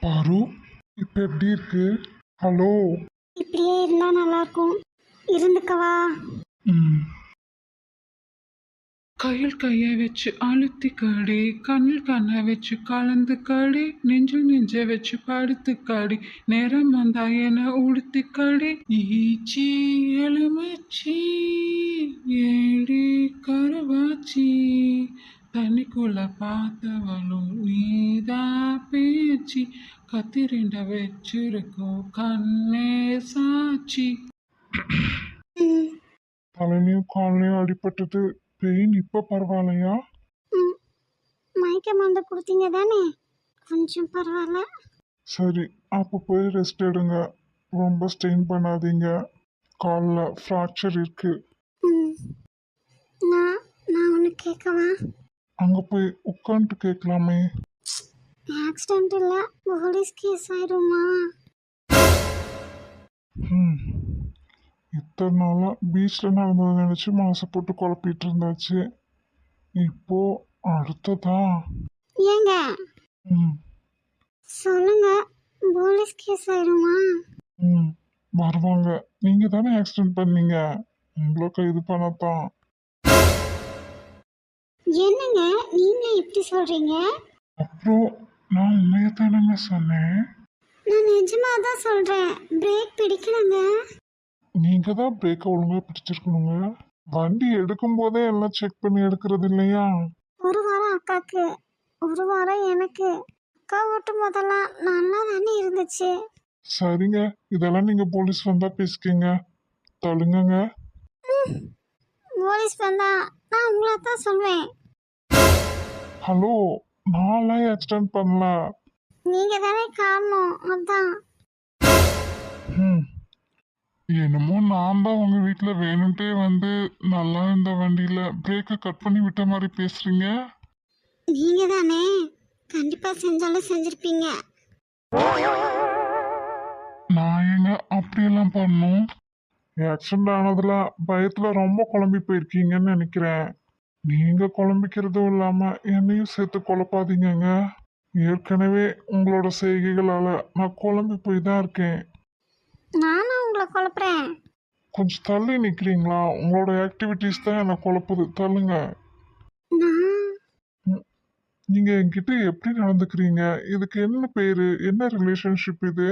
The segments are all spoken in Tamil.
பாரு, இப்ப எப்படி இருக்கு? ஹலோ. இப்படியே இருந்தா நல்லா இருக்கும். இருந்துக்கவா? ம். கையில் கையை வச்சு அழுத்தி காடி, கண்ணில் கண்ணை வச்சு கலந்து காடி, நெஞ்சில் நெஞ்சை வச்சு படுத்து காடி, நேரம் வந்தா என உடுத்தி காடி. ஈச்சி எலுமிச்சி ஏடி கருவாச்சி, தண்ணிக்குள்ள பார்த்தவளும் நீதா பேச்சு, கத்திரிண்ட வச்சிருக்கோம் கண்ணே சாட்சி. ம், தலையிலயும் காலையும் அடிபட்டது. பெயின் இப்ப பரவாயில்லையா? ம். மயக்க மருந்து கொடுத்தீங்க தானே? கொஞ்சம் பரவாயில்ல. சரி, அப்ப போய் ரெஸ்ட் எடுங்க. ரொம்ப ஸ்ட்ரெயின் பண்ணாதீங்க. காலில் ஃப்ராக்சர் இருக்கு. ம். நான் நான் ஒன்று கேட்கவா? அங்க போய் உட்காந்துட்டு கேட்கலாமே. ஆக்சிடென்ட் இல்லை, போலீஸ் கேஸ் ஆயிடுமா? ம். இத்தனை நாளா பீச்சில் நடந்ததை நினச்சி மனசை போட்டு குழப்பிட்டு இருந்தாச்சு. இப்போ அடுத்ததா. ஏங்க ம். சொல்லுங்க, போலீஸ் கேஸ் ஆயிடுமா? ம். வருவாங்க. நீங்க தானே ஆக்சிடென்ட் பண்ணீங்க. உங்களை கைது பண்ணத்தான். என்னங்க நீங்க இப்படி சொல்றீங்க? அப்புறம் நான் உண்மையை தானங்க சொன்னேன். நான் நிஜமா தான் சொல்றேன். பிரேக் பிடிக்கலங்க. நீங்க தான் பிரேக்கை ஒழுங்கா பிடிச்சிருக்கணுங்க. வண்டி எடுக்கும் போதே எல்லாம் செக் பண்ணி எடுக்கிறது இல்லையா? ஒரு வாரம் அக்காக்கு, ஒரு வாரம் எனக்கு. அக்கா ஓட்டும் போதெல்லாம் நல்லா தானே இருந்துச்சு. சரிங்க, இதெல்லாம் நீங்க போலீஸ் வந்தா பேசிக்கங்க. தள்ளுங்கங்க. போலீஸ் வந்தா நான் உங்களை தான் சொல்வேன். ஹலோ, நான்லாம் ஆக்சிடென்ட் பண்ணல. நீங்க தானே காரணம், அதான். ம். என்னமோ நான் தான் உங்க வீட்டுல வேணும்ட்டே வந்து நல்லா இருந்த வண்டியில பிரேக்கை கட் பண்ணி விட்ட மாதிரி பேசுறீங்க. நீங்க தானே கண்டிப்பா செஞ்சாலும் செஞ்சிருப்பீங்க. நான் ஏங்க அப்படியெல்லாம் பண்ணும். ஆக்சிடென்ட் ஆனதுல பயத்துல ரொம்ப குழம்பி போயிருக்கீங்கன்னு நினைக்கிறேன். நீங்க குழம்பிக்கிறதும் இல்லாம என்னையும் சேர்த்து குழப்பாதீங்கங்க. ஏற்கனவே உங்களோட செய்கைகளால நான் குழம்பி போய் தான் இருக்கேன். நானும் உங்களை குழப்புறேன். கொஞ்சம் தள்ளி நிக்கிறீங்களா? உங்களோட ஆக்டிவிட்டிஸ் தான் என்னை குழப்புது. தள்ளுங்க. நான் ம். நீங்க என்கிட்ட எப்படி நடந்துக்கிறீங்க? இதுக்கு என்ன பேரு? என்ன ரிலேஷன்ஷிப் இது?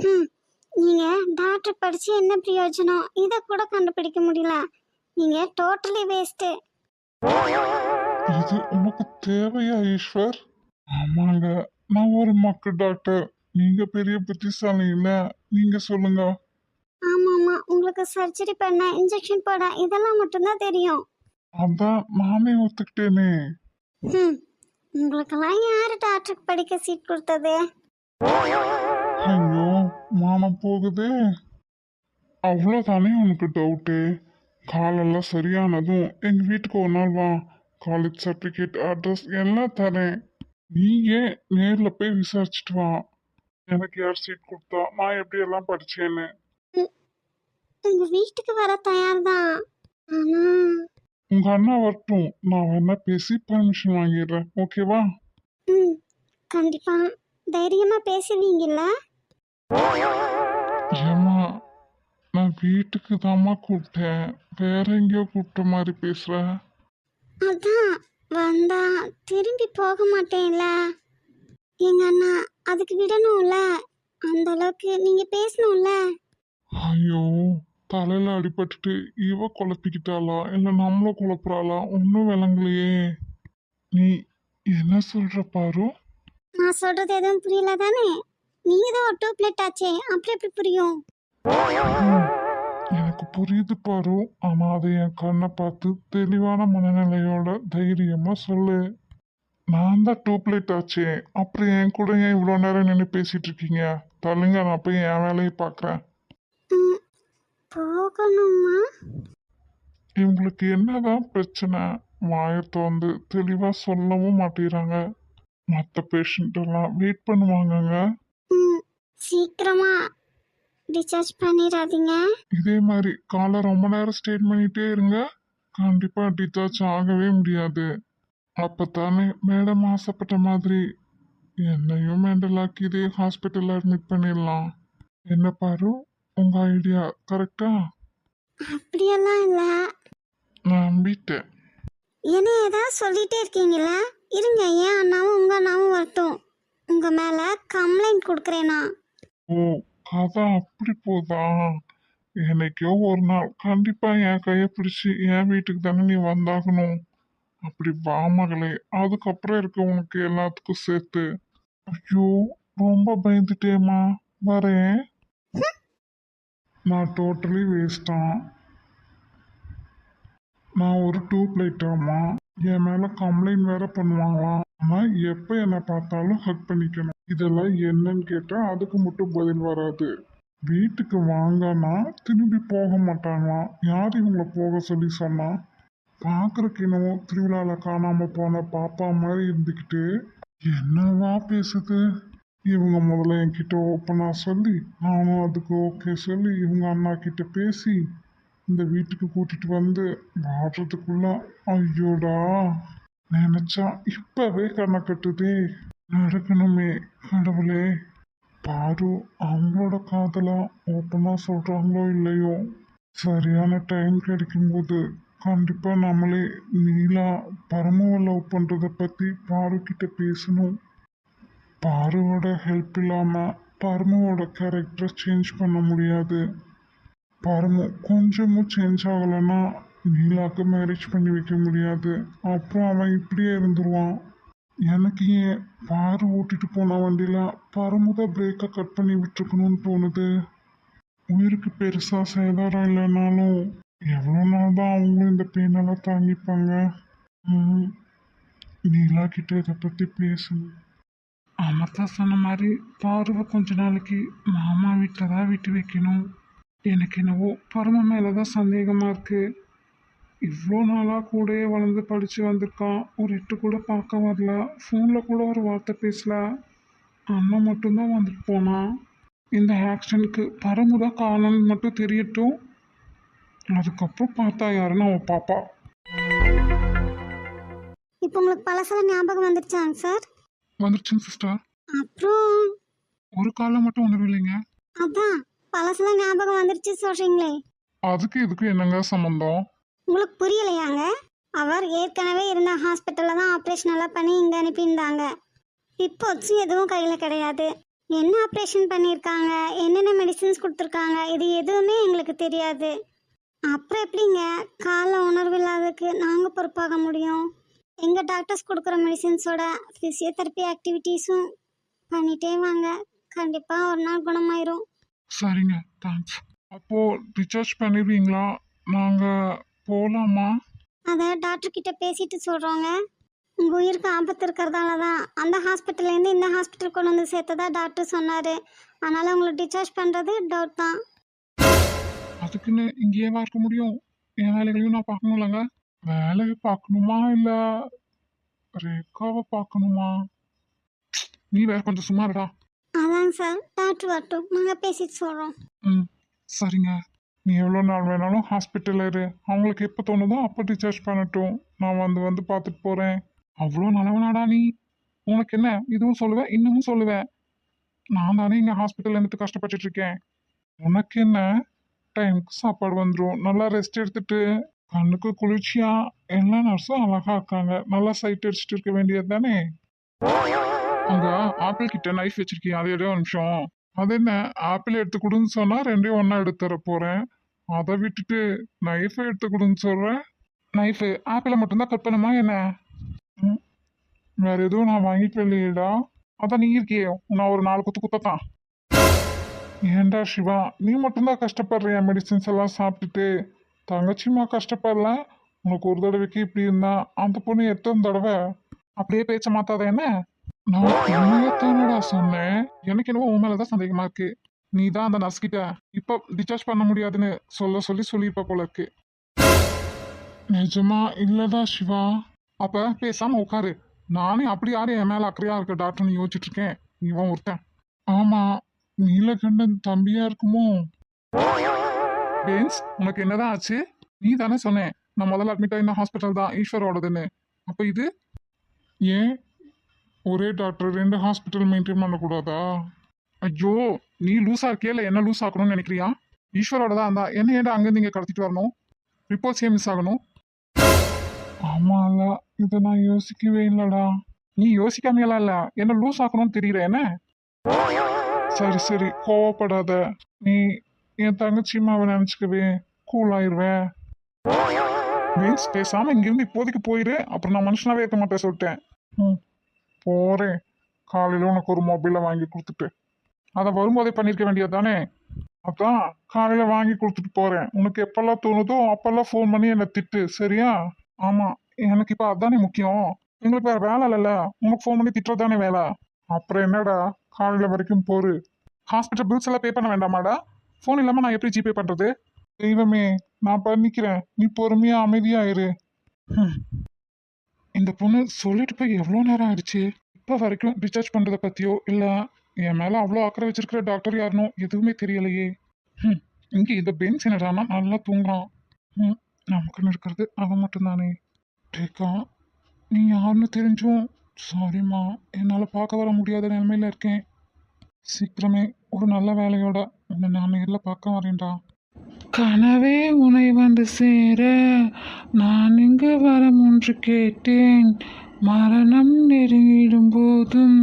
ம், நீங்க டாக்டர் படிச்சு என்ன பிரயோஜனம்? இதை கூட கண்டுபிடிக்க முடியல. நீங்க டோட்டலி வேஸ்ட். இது உனக்கு தேவையா ஈஸ்வர்? ஆமாங்க, நான் ஒரு மக்கு டாக்டர். நீங்க பெரிய புத்திசாலி இல்ல. நீங்க சொல்லுங்க. ஆமா ஆமா, உங்களுக்கு சர்ஜரி பண்ண, இன்ஜெக்ஷன் போட இதெல்லாம் மட்டும்தான் தெரியும். அதான் நானே ஒத்துக்கிட்டேனே. ம், உங்களுக்கெல்லாம் யாரு டாக்டருக்கு படிக்க சீட் கொடுத்தது? ஐயோ, மானம் போகுதே. அவ்வளோதானே உனக்கு டவுட்டு? காலெல்லாம் சரியானதும் எங்கள் வீட்டுக்கு ஒரு நாள் வா. காலேஜ் சர்டிஃபிகேட், அட்ரஸ் எல்லாம் தரேன். நீ ஏன் நேரில் போய் விசாரிச்சுட்டு வா. எனக்கு யார் சீட் கொடுத்தா, நான் எப்படியெல்லாம் படிச்சேன்னு. ம், உங்க வீட்டுக்கு வர தயார் தான். ஆனா உங்க அண்ணா வரட்டும், நான் வேணா பேசி பர்மிஷன் வாங்கிடுறேன். ஓகேவா? ம், கண்டிப்பா தைரியமா பேசுவீங்கல்ல? ஏம்மா, நான் வீட்டுக்கு தாம்மா கூப்பிட்டேன். வேற எங்கேயோ கூப்பிட்ட மாதிரி பேசுற. அதான், வந்தா திரும்பி போக மாட்டேன்ல. எங்க அண்ணா அதுக்கு விடணும்ல. அந்த அளவுக்கு நீங்க பேசணும்ல. ஐயோ, தலையில அடிபட்டுட்டு இவ குழப்பிக்கிட்டாளா இல்ல நம்மள குழப்புறாளா ஒன்றும் விளங்கலையே. நீ என்ன சொல்ற பாரு? நான் சொல்றது எதுவும் புரியல தானே? நீங்க தான் ஒரு 2 பிளேட் ஆச்சே, அப்புறம் எப்படி புரியும்? ம், எனக்கு புரியுது பாரு. ஆனா அதை என் கண்ணை பார்த்து தெளிவான மனநிலையோட தைரியமா சொல்லு. நான் தான் 2 பிளேட் ஆச்சே, அப்புறம் என் கூட ஏன் இவ்வளோ நேரம் நின்று பேசிட்டு இருக்கீங்க? தள்ளுங்க, நான் போய் என் வேலையை பார்க்குறேன். ம், போகணுமா? இவங்களுக்கு என்னதான் பிரச்சனை? வாயை திறந்து தெளிவாக சொல்லவும் மாட்டேறாங்க. மற்ற பேஷண்ட் எல்லாம் வெயிட் பண்ணுவாங்கங்க. ம், சீக்கிரமா டிஸ்சார்ஜ் பண்ணிடாதீங்க. இதே மாதிரி காலை ரொம்ப நேரம் ஸ்டேட் பண்ணிட்டே இருங்க. கண்டிப்பா டிஸ்சார்ஜ் ஆகவே முடியாது. அப்பத்தானே மேடம் ஆசைப்பட்ட மாதிரி என்னையும் மெண்டல் ஆக்கிதே, ஹாஸ்பிட்டலில் அட்மிட் பண்ணிடலாம். என்ன பாரு, உங்க ஐடியா கரெக்டா? அப்படியெல்லாம் இல்லை. நம்பிட்டேன். என்ன ஏதாவது சொல்லிட்டே இருக்கீங்களா? இருங்க, ஏன் அண்ணாவும் உங்கள் அண்ணாவும் வரட்டும். உங்கள் மேலே கம்ப்ளைண்ட் கொடுக்குறேனா? ஓ, கதை அப்படி போதா? என்னைக்கோ ஒரு நாள் கண்டிப்பா என் கையை பிடிச்சி என் வீட்டுக்கு தானே நீ வந்தாகணும். அப்படி வா மகளே, அதுக்கப்புறம் இருக்க உனக்கு எல்லாத்துக்கும் சேர்த்து. ஐயோ, ரொம்ப பயந்துட்டேம்மா. வரேன். நான் டோட்டலி வேஸ்டான். நான் ஒரு டியூப்லைட்டாமா. என் மேல கம்ப்ளைண்ட் வேற பண்ணுவாங்களாம். ஆனா எப்ப என்னை பார்த்தாலும் ஹக் பண்ணிக்கணும். இதெல்லாம் என்னன்னு கேட்டா அதுக்கு மட்டும் பதில் வராது. வீட்டுக்கு வாங்கன்னா திரும்பி போக மாட்டாங்களாம். யார் இவங்களை போக சொல்லி சொன்னா? பார்க்கறக்கு என்னவோ திருவிழால காணாம போன பாப்பா மாதிரி இருந்துக்கிட்டு என்னவா பேசுது. இவங்க முதல்ல என்கிட்ட ஓப்பனா சொல்லி, நானும் அதுக்கு ஓகே சொல்லி இவங்க அண்ணா கிட்ட பேசி இந்த வீட்டுக்கு கூட்டிட்டு வந்து வாடுறதுக்குள்ள ஐயோடா, நினைச்சா இப்பவே கண்ணை கட்டுதே. நடக்கணுமே கடவுளே. பாரு, அவங்களோட காதலா ஓப்பனா சொல்றாங்களோ இல்லையோ, சரியான டைம் கிடைக்கும்போது கண்டிப்பா நம்மளே நீலா பரமுவை லவ் பண்றத பத்தி பாரு கிட்ட பேசணும். பாருவோட ஹெல்ப் இல்லாம பரமுவோட கேரக்டரை சேஞ்ச் பண்ண முடியாது. பரமு கொஞ்சமும் சேஞ்ச் ஆகலைன்னா நீலாக்கு மேரேஜ் பண்ணி வைக்க முடியாது. அப்புறம் அவன் இப்படியே இருந்துருவான். எனக்கு ஏன் பாரு ஓட்டிட்டு போன வண்டியில பரமுதான் பிரேக்கை கட் பண்ணி விட்டுருக்கணும்னு தோணுது. உயிருக்கு பெருசா சேதாரம் இல்லைனாலும் எவ்வளோ நாள் தான் அவங்களும் இந்த பெயினெல்லாம் தாங்கிப்பாங்க. ம், நீலா கிட்ட இதை பத்தி பேசணும். அமர்தா சொன்ன மாதிரி பார்வை கொஞ்ச நாளைக்கு மாமா வீட்டில் தான் விட்டு வைக்கணும். எனக்கு என்னவோ பரம மேலே தான் சந்தேகமாக இருக்குது. இவ்வளோ நாளாக கூடயே வளர்ந்து படித்து வந்திருக்கான். ஒரு எட்டு கூட பார்க்க வரல. ஃபோனில் கூட ஒரு வார்த்தை பேசல. அண்ணன் மட்டும்தான் வந்துட்டு போனான். இந்த ஆக்சிடென்ட்க்கு பரமு தான் காரணம்னு மட்டும் தெரியட்டும். அதுக்கப்புறம் பார்த்தா யாருன்னா அவன் பாப்பா. இப்போ உங்களுக்கு பழசெல்லாம் ஞாபகம் வந்துடுச்சாங்க சார்? வந்துருச்சுங்க சிஸ்டர். அப்புறம் ஒரு காலம் மட்டும் ஒன்றும் இல்லைங்க. அதான் பழசெல்லாம் ஞாபகம் வந்துடுச்சு சொல்கிறீங்களே. அதுக்கு இதுக்கு என்னங்க சம்மந்தம்? உங்களுக்கு புரியலையாங்க? அவர் ஏற்கனவே இருந்த ஹாஸ்பிட்டலில் தான் ஆப்ரேஷன் எல்லாம் பண்ணி இங்கே அனுப்பியிருந்தாங்க. இப்போ எதுவும் கையில் கிடையாது. என்ன ஆப்ரேஷன் பண்ணியிருக்காங்க, என்னென்ன மெடிசின்ஸ் கொடுத்துருக்காங்க, இது எதுவுமே எங்களுக்கு தெரியாது. அப்புறம் எப்படிங்க கால உணர்வு இல்லாததுக்கு நாங்கள் பொறுப்பாக முடியும்? எங்கள் டாக்டர்ஸ் கொடுக்குற மெடிசின்ஸோட ஃபிசியோதெரப்பி ஆக்டிவிட்டீஸும் பண்ணிட்டே வாங்க. கண்டிப்பாக ஒரு நாள் குணமாயிரும். சரிங்க, தேங்க்ஸ். அப்போ டிஸ்சார்ஜ் பண்ணிடுவீங்களா? நாங்க போலாமா? அதை டாக்டர்கிட்ட பேசிட்டு சொல்கிறோங்க. உங்கள் உயிருக்கு ஆபத்து இருக்கிறதால தான் அந்த ஹாஸ்பிட்டல்லேருந்து இந்த ஹாஸ்பிட்டல் கொண்டு வந்து சேர்த்ததா டாக்டர் சொன்னார். அதனால் உங்களை டிஸ்சார்ஜ் பண்ணுறது டவுட் தான். அதுக்குன்னு இங்கேயேவா இருக்க முடியும்? என் வேலைகளையும் நான் பார்க்கணும்லங்க. வேலையை பார்க்கணுமா இல்ல ரேகாவை பார்க்கணுமா? நீ வேற கொஞ்சம் சும்மா இருடா. அதாங்க சார், டாக்டர் வரட்டும், நாங்கள் பேசிட்டு சொல்கிறோம். ம், சரிங்க. நீ எவ்வளோ நாள் வேணாலும் ஹாஸ்பிட்டலில் இரு. அவங்களுக்கு எப்போ தோணுதோ அப்போ டிஸ்சார்ஜ் பண்ணட்டும். நான் வந்து பார்த்துட்டு போகிறேன். அவ்வளோ நல்லவனாடா நீ? உனக்கு என்ன இதுவும் சொல்லுவேன் இன்னமும் சொல்லுவேன். நான் தானே இங்கே ஹாஸ்பிட்டல் இருந்துட்டு கஷ்டப்பட்டுட்டு இருக்கேன். உனக்கு என்ன, டைமுக்கு சாப்பாடு வந்துடும். நல்லா ரெஸ்ட் எடுத்துட்டு கண்ணுக்கு குளிர்ச்சியா எல்லா நர்ஸும் அழகா இருக்காங்க. நல்லா சைட் அடிச்சுட்டு இருக்க வேண்டியது தானே. அங்க ஆப்பிள் கிட்ட நைஃப் வச்சிருக்கீங்க, அது ஒரு நிமிஷம். அது என்ன, ஆப்பிள் எடுத்து கொடுன்னு சொன்னா ரெண்டையும் ஒன்றா எடுத்து தர போகிறேன். அதை விட்டுட்டு நைஃபை எடுத்து கொடுன்னு சொல்கிறேன். நைஃபு ஆப்பிளை மட்டும்தான் கட் பண்ணுமா என்ன? வேற எதுவும் நான் வாங்கிட்டு இல்லையேடா. அதான் நீ இருக்கியே, நான் ஒரு 4 குத்து குத்தத்தான். ஏன்டா சிவா, நீ மட்டும்தான் கஷ்டப்படுறியா மெடிசின்ஸ் எல்லாம் சாப்பிட்டுட்டு? தங்கச்சிமா கஷ்டப்படல. உனக்கு ஒரு தடவைக்கு இப்படி இருந்தா அந்த பொண்ணு எத்தனை தடவை? அப்படியே பேச்ச மாத்தாத என்ன? நான் உண்மையத்தானடா சொன்னேன். எனக்கு என்னவோ உன் மேலதான் சந்தேகமா இருக்கு. நீ தான் அந்த நர்ஸ் கிட்ட இப்போ டிஸ்சார்ஜ் பண்ண முடியாதுன்னு சொல்லியிருப்ப போல இருக்கு. நிஜமா இல்லடா சிவா. அப்ப பேசாம உட்காரு. நானே அப்படி யாரும் என் மேல அக்கறையா இருக்க டாக்டர்னு யோசிச்சுட்டு இருக்கேன். இவன் ஒருத்தன். ஆமா, நீலகண்டன் தம்பியா இருக்குமோ? பேன்ஸ், உனக்கு என்னதான் ஆச்சு? நீ தானே சொன்னேன் நான் முதல்ல அட்மிட் ஆயிருந்த ஹாஸ்பிட்டல் தான் ஈஸ்வரோடதுன்னு. அப்ப இது ஏன் ஒரே டாக்டர் 2 ஹாஸ்பிட்டல் மெயின்டைன் பண்ணக்கூடாதா? ஐயோ, நீ லூஸா இருக்கியா இல்லை என்ன லூஸ் ஆக்கணும்னு நினைக்கிறியா? ஈஸ்வரோட தான் இருந்தா என்ன ஏன்டா அங்கேருந்து இங்கே கடத்திட்டு வரணும்? ரிப்போர்ட்ஸ் ஏன் மிஸ் ஆகணும்? ஆமால, இதை நான் யோசிக்கவே இல்லடா. நீ யோசிக்காமையெல்லாம் இல்லை, என்ன லூஸ் ஆக்கணும்னு தெரியல என்ன? சரி சரி, கோவப்படாத. நீ என் தங்கச்சிமாவை நினச்சிக்கவே கூலாயிருவேன். மீன்ஸ் பேசாம இங்கிருந்து இப்போதைக்கு போயிரு, அப்புறம் நான் மனுஷனாவே இருக்க மாட்டேன் சொல்லிட்டேன். ம், போறேன். காலையில் உனக்கு ஒரு மொபைலை வாங்கி கொடுத்துட்டு. அதை வரும்போதே பண்ணியிருக்க வேண்டியது தானே? அதான் காலையில் வாங்கி கொடுத்துட்டு போகிறேன். உனக்கு எப்பெல்லாம் தோணுதோ அப்பெல்லாம் ஃபோன் பண்ணி என்னை திட்டு, சரியா? ஆமாம், எனக்கு இப்போ அதானே முக்கியம். எங்களுக்கு வேற வேலை இல்லைல்ல, உனக்கு ஃபோன் பண்ணி திட்டுறதானே வேலை. அப்புறம் என்னடா, காலையில் வரைக்கும் போரு. ஹாஸ்பிட்டல் பில்ஸ் எல்லாம் பே பண்ண வேண்டாமாடா? ஃபோன் இல்லாமல் நான் எப்படி ஜிபே பண்ணுறது? தெய்வமே, நான் பண்ணிக்கிறேன். நீ பொறுமையா அமைதியா இரு. இந்த பொண்ணு சொல்லிட்டு போய் எவ்வளோ நேரம் ஆயிடுச்சு? இப்போ வரைக்கும் டிஸ்சார்ஜ் பண்ணுறதை பற்றியோ இல்லை என் மேலே அவ்வளோ அக்கறை வச்சிருக்கிற டாக்டர் யாருனோ எதுவுமே தெரியலையே. இங்கே இந்த பென்ஸ் என்னடானா நல்லா தூங்குறான். நமக்குன்னு இருக்கிறது அவன் மட்டும்தானே. டேக்கா, நீ யாருன்னு தெரிஞ்சும் சாரிம்மா, என்னால் பார்க்க வர முடியாத நிலைமையில இருக்கேன். சீக்கிரமே ஒரு நல்ல வேலையோட உன்னை நான் நேரில் பார்க்க வரேன்டா. கனவே உன்னை வந்து சேர நான் இங்கு வரம் ஒன்று கேட்டேன். மரணம் நெருங்கிடும் போதும்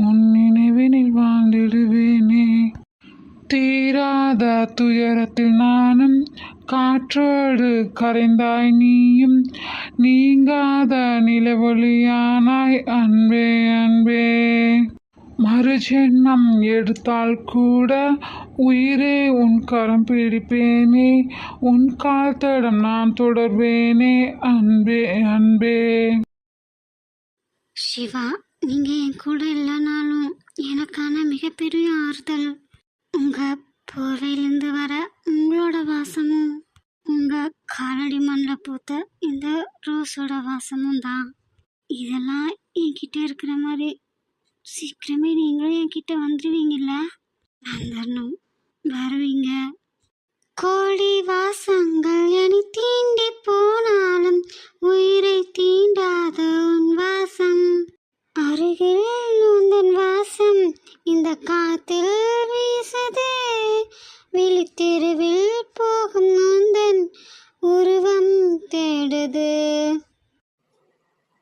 உன் நினைவினில் வாழ்ந்திடுவேனே. தீராத துயரத்தில் நானும் காற்றோடு கரைந்தாய் நீயும். நீங்காத நிலவொளியானாய் அன்பே அன்பே. மறுஜென்மம் எடுத்தால் கூட உயிரே உன் கரம் பிடிப்பேனே. உன் கால் தடம் நான் தொடர்வேனே அன்பே அன்பே. சிவா, நீங்க என் கூட இல்லைனாலும் எனக்கான மிகப்பெரிய ஆறுதல் உங்க போர்வையிலிருந்து வர உங்களோட வாசமும் உங்க காலடி மண்ணில் பூத்த இந்த ரோஸோட வாசமும் தான். இதெல்லாம் என்கிட்ட இருக்கிற மாதிரி சீக்கிரமே நீங்களும் என்கிட்ட வந்துடுவீங்கல்ல? வந்துடணும், வருவீங்க. கோடி வாசங்கள் என்னை தீண்டி போனாலும் உயிரை தீண்டாத உன் வாசம். அருகில் உந்தன் வாசம் இந்த காத்தில் வீசுதே. விழித்தெருவில் போகும் உந்தன் உருவம் தேடுது.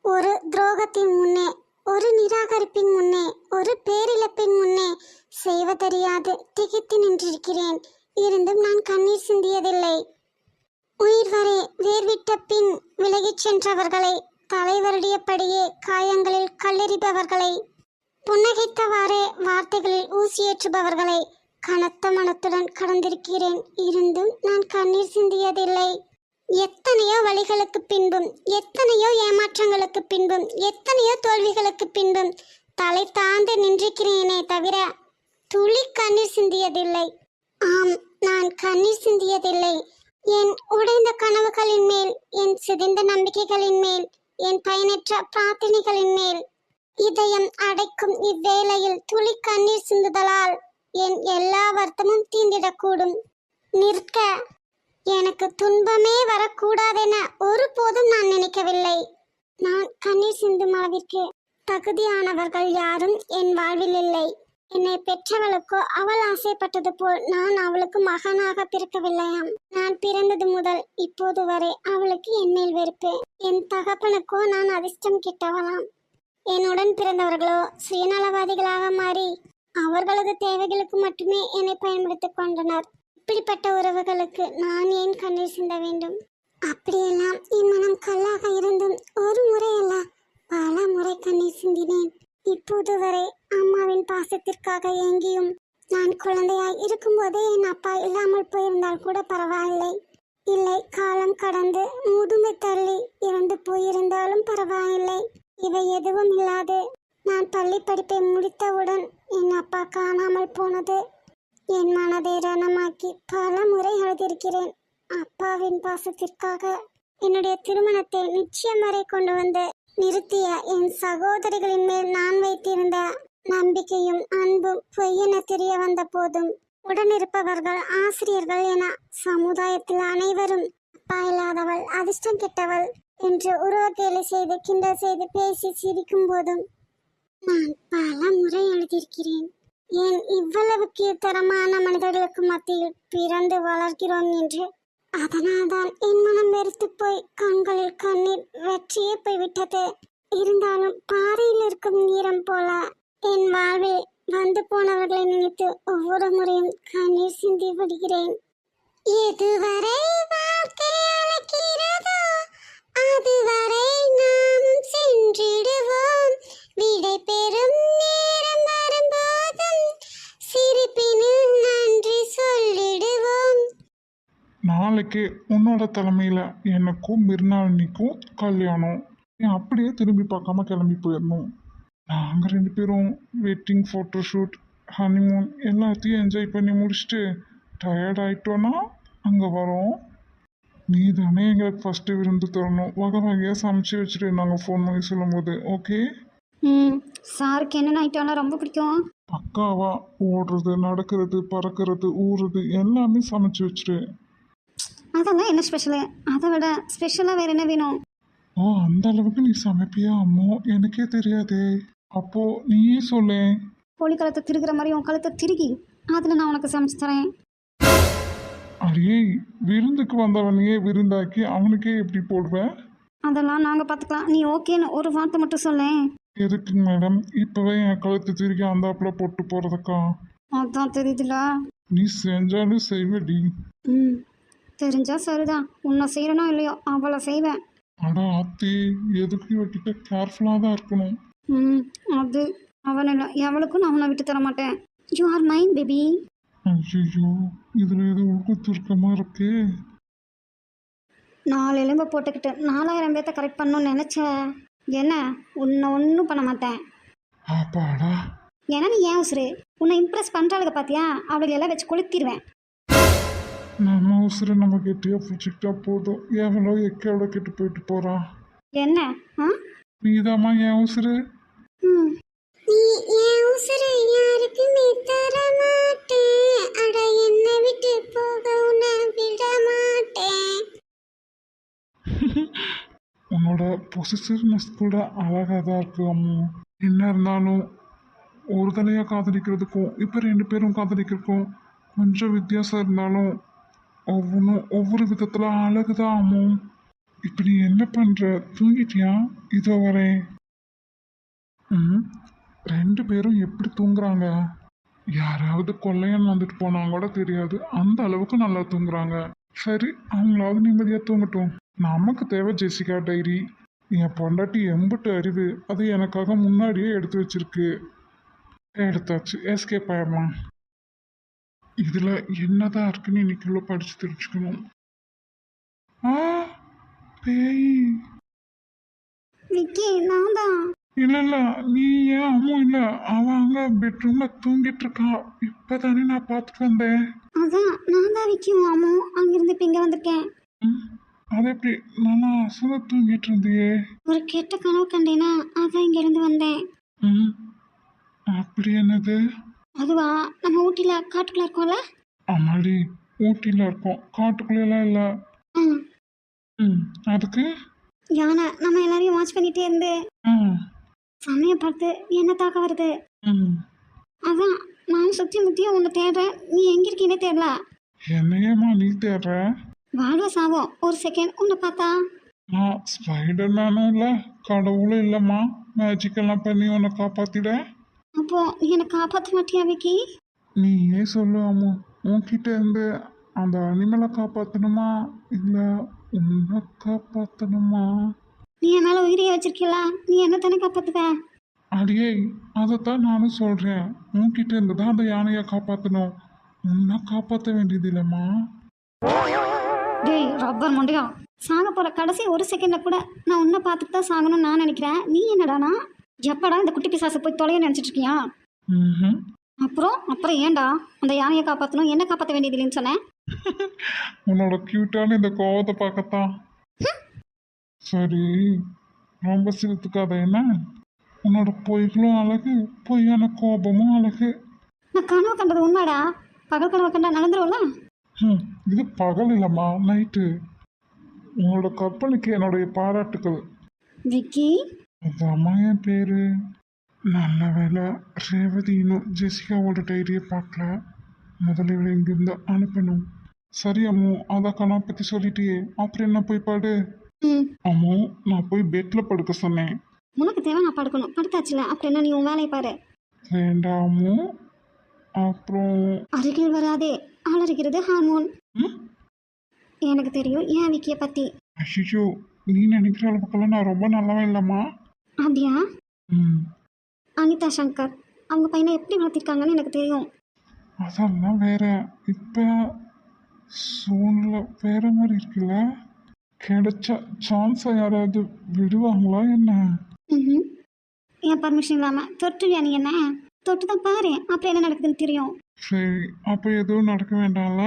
ஒரு துரோகத்தின் முன்னே, ஒரு நிராகரிப்பின் முன்னே, ஒரு பேரிழப்பின் முன்னே செய்வதறியாது திகைத்து நின்றிருக்கிறேன். இருந்தும் நான் கண்ணீர் சிந்தியதில்லை. உயிர் வரை வேர்விட்ட பின் விலகிச் சென்றவர்களை, தலைவருடையபடியே காயங்களில் கல்லெறிபவர்களை, புன்னகைத்தவாறே வார்த்தைகளில் ஊசியேற்றுபவர்களை கனத்த மனத்துடன் கடந்திருக்கிறேன். இருந்தும் நான் கண்ணீர் சிந்தியதில்லை. எத்தனையோ வழிகளுக்கு பின்பும், எத்தனையோ ஏமாற்றங்களுக்கு பின்பும், எத்தனையோ தோல்விகளுக்கு பின்பும் தலை தாழ்ந்து நின்றிருக்கிறேனே தவிர துளி கண்ணீர் சிந்தியதில்லை. ஆம், நான் கண்ணீர் சிந்தியதில்லை. என் உடைந்த கனவுகளின் மேல், என் சிதைந்த நம்பிக்கைகளின் மேல், என் பயனற்ற பிரார்த்தனைகளின் மேல் இதயம் அடைக்கும் இவ்வேளையில் துளி கண்ணீர் சிந்துதலால் என் எல்லா வருத்தமும் தீண்டிடக்கூடும். நிற்க எனக்கு துன்பமே வரக்கூடாதென ஒருபோதும் நான் நினைக்கவில்லை. நான் கண்ணீர் சிந்தும் அளவிற்கு தகுதியானவர்கள் யாரும் என் வாழ்வில் இல்லை. என்னை பெற்றவளுக்கோ அவள் ஆசைப்பட்டது போல் நான் அவளுக்கு மகனாக பிறக்கவில்லையாம். நான் பிறந்தது முதல் இப்போது வரை அவளுக்கு என் மேல் வெறுப்பு. என் தகப்பனுக்கோ நான் அதிர்ஷ்டம் கிட்டவளாம். என்னுடன் பிறந்தவர்களோ சுயநலவாதிகளாக மாறி அவர்களது தேவைகளுக்கு மட்டுமே என்னை பயன்படுத்திக் கொண்டனர். இப்படிப்பட்ட உறவுகளுக்கு நான் ஏன் கண்ணீர் சிந்த வேண்டும்? அப்படியெல்லாம் என் மனம் கல்லாக இருந்தும் ஒரு முறை அல்ல, பல முறை கண்ணீர் சிந்தினேன். இப்போது வரை அம்மாவின் பாசத்திற்காக ஏங்கியும், நான் குழந்தையாய் இருக்கும்போதே என் அப்பா இல்லாமல் போயிருந்தால் கூட பரவாயில்லை. இல்லை, காலம் கடந்து முதுமை தள்ளி இறந்து போயிருந்தாலும் பரவாயில்லை. இவை எதுவும் இல்லாது நான் பள்ளி படிப்பை முடித்தவுடன் என் அப்பா காணாமல் போனது என் மனதை ரணமாக்கி பல முறை அழுதிருக்கிறேன். அப்பாவின் பாசத்திற்காக என்னுடைய திருமணத்தை நிச்சயம் வரை கொண்டு வந்து நிறுத்திய என் சகோதரிகளின் மேல் நான் வைத்திருந்த நம்பிக்கையும் அன்பும் பொய்யென தெரிய வந்த போதும் உடனிருப்பவர்கள், ஆசிரியர்கள் என சமுதாயத்தில் அனைவரும் அப்பா இல்லாதவள், அதிர்ஷ்டம் கெட்டவள் என்று உருவக்கேலி செய்து கிண்டல் செய்து பேசி சிரிக்கும் போதும் நான் பல முறை எழுதியிருக்கிறேன். ஏன் இவ்வளவு கீழ்த்தரமான மனிதர்களுக்கு மத்தியில் பிறந்து வளர்கிறோம் என்று. அதனால்தான் என் மனம் வெறுத்து போய் கண்களில் கண்ணீர் வெற்றியே போய்விட்டது. இருந்தாலும் பாறையில் இருக்கும் ஈரம் போல என் வாழ்வில் வந்து போனவர்களை நினைத்து ஒவ்வொரு முறையும் கண்ணீர் சிந்தி விடுகிறேன். எதுவரை வாழ்க்கை அழைக்கிறதோ அதுவரை நாம் சென்றிடுவோம். விடை பெறும் நேரம் வரும்போதும் சிரிப்பினில் நன்றி சொல்லிடுவோம். நாளைக்கு உன்னோட தலைமையில எனக்கும் மிர்னாலினிக்கும் கல்யாணம். நீ அப்படியே திரும்பி பார்க்காம கிளம்பி போயிடணும். நாங்க 2 பேரும் வெட்டிங் ஃபோட்டோஷூட் ஹனிமூன் எல்லாத்தையும் என்ஜாய் பண்ணி முடிச்சுட்டு டயர்ட் ஆயிட்டோன்னா அங்கே வரோம். நீ தானே எங்களுக்கு ஃபஸ்ட்டு விருந்து தரணும். வகை வகையாக சமைச்சு வச்சுட்டு நாங்கள் ஃபோன் பண்ணி சொல்லும்போது ஓகே. சாருக்கு என்னென்ன ஐட்டம்லாம் ரொம்ப பிடிக்கும்? பக்காவா ஓடுறது நடக்கிறது பறக்கிறது ஊறுறது எல்லாமே சமைச்சு வச்சுட்டு. அதெல்லாம் என்ன ஸ்பெஷலு? அதை விட ஸ்பெஷலாக வேறு என்ன வேணும்? ஓ அந்த அளவுக்கு நீ சமைப்பியா அம்மோ? எனக்கே தெரியாதே. அப்போ நீயே சொல்லே. கோழி கழுத்தை திருகிற மாதிரி உன் கழுத்தை திருகி அதில் நான் உனக்கு சமைச்சு தரேன். அடியே விருந்துக்கு வந்தவனையே விருந்தாக்கி அவனுக்கே எப்படி போடுவேன்? அதெல்லாம் நாங்கள் பார்த்துக்கலாம். நீ ஓகேன்னு ஒரு வார்த்தை மட்டும் சொல்லேன். எதுக்குங்க மேடம் இப்போவே என் கழுத்து திருக்கி அந்தாப்புல போட்டு போகிறதுக்கா? அதான் தெரியுதுல. நீ செஞ்சாலும் செய்வடி. ம் தெரிஞ்சா சரிதான். உன்னை செய்யறனோ இல்லையோ அவளை செய்வேன். அட ஆத்தி எதுக்கு இவகிட்ட கேர்ஃபுல்லாக தான் இருக்கணும். அது அவன் இல்லை எவளுக்கும் நான் உன்னை விட்டு தர மாட்டேன். You are mind baby. ஐயோ இதில் எது உழுக்கு துருக்கமாக இருக்கு. 4 எலும்பை போட்டுக்கிட்டு 4000 பேர்த்த கரெக்ட் பண்ணணும்னு நினச்ச என்ன உன்னை ஒன்றும் பண்ண மாட்டேன். ஆப்பாடா. ஏன்னா நீ ஏன் உசுரு உன்னை இம்ப்ரெஸ் பண்ணுறாளுங்க பார்த்தியா? அவளுக்கு எல்லாம் வச்சு கொளுத்திடுவேன். நம்ம உசுரை நம்ம கெட்டியா பிடிச்சிக்கிட்டா போதும். எவ்வளோ எக்கோட கெட்டு போயிட்டு போறா. என்ன நீதாம்மா என் உசுரு. நீ என் உசுரை யாருக்குமே தர மாட்டேன். அட என்னை விட்டு போக உன்னை விட மாட்டேன். உன்னோட பொசிசிவ்னஸ் கூட அழகாக தான் இருக்கு அம்மு. என்ன இருந்தாலும் ஒரு தலையாக காதலிக்கிறதுக்கும் இப்போ 2 பேரும் காதலிக்கிறதுக்கும் கொஞ்சம் வித்தியாசம் இருந்தாலும் ஒவ்வொன்றும் ஒவ்வொரு விதத்தில் அழகுதான் அம்மு. இப்போ நீ என்ன பண்ணுற? தூங்கிட்டியா? இதோ வரேன். 2 பேரும் எப்படி தூங்குறாங்க? யாராவது கொள்ளையன் வந்துட்டு போனாங்க கூட தெரியாது. அந்த அளவுக்கு நல்லா தூங்குறாங்க. சரி அவங்களாவது நிம்மதியாக தூங்கட்டும். நமக்கு தேவை ஜெசிகா டைரி. என் பொண்டாட்டி எம்பிட்டு அறிவு அது எனக்காக முன்னாடியே எடுத்து வச்சிருக்கு. எடுத்தாச்சு. எஸ்கேப் ஆயிடலாம். இதில் என்னதான் இருக்குன்னு இன்னைக்குள்ள படித்து தெரிஞ்சுக்கணும். ஆ பேய் விக்கி நான் தான். இல்லை நீ ஏன் அம்மா இல்லை. அவன் அங்கே பெட்ரூமில் தூங்கிட்டு இருக்கா. இப்போ தானே நான் பார்த்துட்டு வந்தேன். அதான் நான் தான் விக்கி அம்மோ அங்கிருந்து இப்போ இங்கே வந்திருக்கேன். அது எப்படி நல்லா அசல தூங்கிட்டு இருந்தியே? ஒரு கெட்ட கனவு கண்டேனா அதான் இங்கேருந்து வந்தேன். அப்படி என்னது? அதுவா நம்ம ஊட்டியில் காட்டுக்குள்ளே இருக்கோம்ல. ஆமாடி ஊட்டியில் இருக்கோம் காட்டுக்குள்ளெல்லாம் இல்லை. அதுக்கு யானை நம்ம எல்லாரையும் வாட்ச் பண்ணிட்டே இருந்து சமயம் பார்த்து என்ன தாக்க வருது. அதான் நான் சுற்றி முற்றியும் உன்னை தேடுறேன். நீ எங்கே இருக்கீனே தேடல. என்னையம்மா நீ தேடுற? வாழ்வ சாவோம் ஒரு செகண்ட் உன்னை பார்த்தா. நான் ஸ்பைடர் நானும் இல்லை கடவுளும் இல்லைம்மா. மேஜிக்கெல்லாம் பண்ணி உன்னை காப்பாத்திட. அப்போ நீ என்னை காப்பாற்ற மாட்டியா விக்கி? நீயே சொல்லு அம்மா. உன்கிட்ட இருந்து அந்த அனிமலை காப்பாற்றணுமா இல்லை உன்னை காப்பாற்றணுமா? நீ என் மேலே உயிரியை வச்சிருக்கீங்களா? நீ என்ன தானே காப்பாற்றுவ? அடியே அதைத்தான் நானும் சொல்கிறேன். உன்கிட்ட இருந்து தான் அந்த யானையை காப்பாற்றணும். உன்னை காப்பாற்ற வேண்டியது இல்லைம்மா. டேய் ரப்பர் மண்டியா சாக போகிற கடைசி ஒரு செகண்டில் கூட நான் உன்னை பார்த்துட்டு தான் சாகணும்னு நான் நினைக்கிறேன். நீ என்னடானா எப்படா இந்த குட்டி பிசாசை போய் தொலைய நினச்சிட்டு இருக்கியா? அப்புறம் ஏன்டா அந்த யானையை காப்பாற்றணும் என்ன காப்பாற்ற வேண்டியது இல்லைன்னு சொன்னேன்? உன்னோட க்யூட்டான இந்த கோவத்தை பார்க்கத்தான். சரி ரொம்ப சிரித்துக்காத என்ன. உன்னோட பொய்களும் அழகு பொய்யான கோபமும் அழகு. நான் கனவு கண்டது உண்மைடா. பகல் கனவு கண்டா நடந்துரும்ல. இது பகல் இல்லைம்மா நைட்டு. உன்னோட கற்பனைக்கு என்னுடைய பாராட்டுக்கள். விக்கி அது அம்மா என் பேரு. நல்ல வேலை ரேவதி இன்னும் ஜெசிகாவோட டைரியை பார்க்கல. முதல்ல இவளை இங்கிருந்து அனுப்பணும். சரி அம்மு, அதான் கனா பற்றி சொல்லிட்டியே, அப்புறம் என்ன போய் பாடு. ம் அம்மு, நான் போய் பெட்டில் படுக்க சொன்னேன். உனக்கு தேவை நான் படுக்கணும், படுத்தாச்சுல அப்புறம் என்ன, நீ உன் வேலையை பாரு. வேண்டாம் அம்மு. அப்புறம் அருகில் வராதே, அலறுகிறது ஹார்மோன். ம்? எனக்கு தெரியும் என் விக்கியை பற்றி. ஐயோ, நீ நினைக்கிற அளவுக்கெல்லாம் நான் ரொம்ப நல்லவன் இல்லைம்மா. அப்படியா? ம், அனிதா சங்கர் அவங்க பையனை எப்படி வளர்த்திருக்காங்கன்னு எனக்கு தெரியும். அதெல்லாம் வேற. இப்போ சூழ்நிலை வேற மாதிரி இருக்குல்ல. கிடைச்ச சான்ஸை யாராவது விடுவாங்களா என்ன? ம் என் பர்மிஷன் இல்லாமல் தொட்டுவியா நீ என்ன? தொட்டு தான் பாரு, அப்புறம் என்ன நடக்குதுன்னு தெரியும். சரி, அப்போ எதுவும் நடக்க வேண்டாம்ல.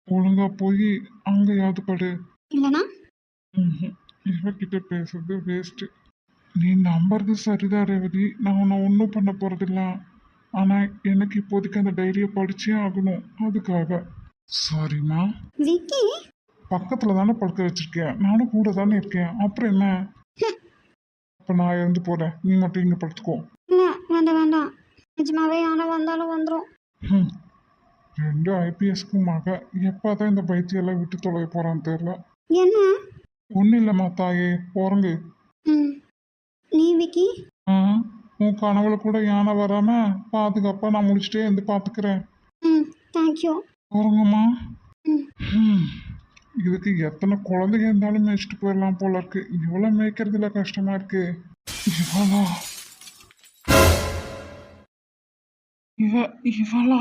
ஒழுங்கா போய் அங்கேயாவது படு. இல்லைனா இவர்கிட்ட பேசுறது வேஸ்ட்டு. நீ நம்புறது சரிதான் ரேவதி, நான் உன்னை ஒன்றும் பண்ண போகிறதில்ல. ஆனால் எனக்கு இப்போதைக்கு அந்த டைரியை படிச்சே ஆகணும், அதுக்காக. சாரிம்மா. விக்கி பக்கத்தில் தானே படுக்க வச்சிருக்கேன், நானும் கூட தானே இருக்கேன், அப்புறம் என்ன? இப்போ நான் இருந்து போகிறேன், நீ மட்டும் இங்கே படுத்துக்கோ. இல்லை வேண்டாம் வேண்டாம், நிஜமாவே யானை வந்தாலும் வந்துடும். ம், 2 ஐபிஎஸ்க்கும் மக எப்போ தான் இந்த பைத்தியெல்லாம் விட்டு தொலைய போகிறான்னு தெரில. என்ன? ஒன்றும் இல்லைம்மா தாயே, உறங்கு. ம் நீ விக்கி? ஆ, உன் கனவுல கூட யானை வராமல் பாதுகாப்பாக நான் முடிச்சுட்டே இருந்து பார்த்துக்கிறேன். ம் தேங்க்யூ. உறங்குமா. ம் ம், இதுக்கு எத்தனை குழந்தைங்க இருந்தாலும் மேய்ச்சிட்டு போயிடலாம் போல இருக்கு. இவ்வளோ மேய்க்கிறதுல கஷ்டமா இருக்கு. இவளா? இவளா